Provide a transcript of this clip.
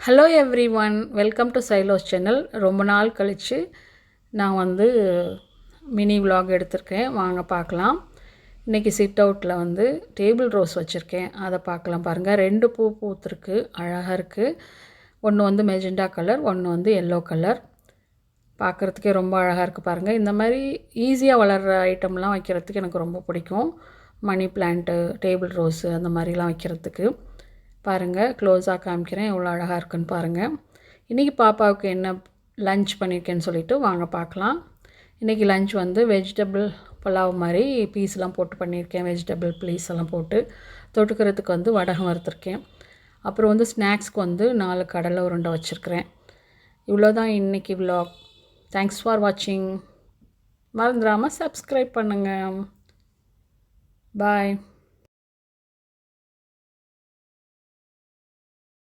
Hello everyone, welcome to சைலோஸ் channel. ரொம்ப நாள் கழித்து நான் மினி விலாக் எடுத்திருக்கேன். வாங்க பார்க்கலாம். இன்றைக்கி சிட் அவுட்டில் டேபிள் ரோஸ் வச்சுருக்கேன். அதை பார்க்கலாம். பாருங்கள், 2 பூ பூத்துருக்கு, அழகாக இருக்குது. ஒன்று மெஜெண்டா கலர், ஒன்று எல்லோ கலர். பார்க்குறதுக்கே ரொம்ப அழகாக இருக்குது. பாருங்கள், இந்த மாதிரி ஈஸியாக வளர்கிற ஐட்டம்லாம் வைக்கிறதுக்கு எனக்கு ரொம்ப பிடிக்கும். மணி பிளான்ட்டு, டேபிள் ரோஸு அந்த மாதிரிலாம் வைக்கிறதுக்கு. பாருங்கள், க்ளோஸாக காமிக்கிறேன், எவ்வளோ அழகாக இருக்குன்னு பாருங்கள். இன்றைக்கி பாப்பாவுக்கு என்ன லன்ச் பண்ணியிருக்கேன்னு சொல்லிவிட்டு வாங்க பார்க்கலாம். இன்றைக்கி லன்ச் வெஜிடபிள் புலாவ் மாதிரி பீஸ்லாம் போட்டு பண்ணியிருக்கேன். வெஜிடபிள் பீஸ் எல்லாம் போட்டு தொட்டுக்கிறதுக்கு வடகம் வறுத்துருக்கேன். அப்புறம் ஸ்நாக்ஸ்க்கு 4 கடலை உருண்டை வச்சுருக்கிறேன். இவ்வளோ தான் இன்றைக்கி விலாக். தேங்க்ஸ் ஃபார் வாட்சிங். மறந்துடாமல் சப்ஸ்கிரைப் பண்ணுங்கள். பாய்.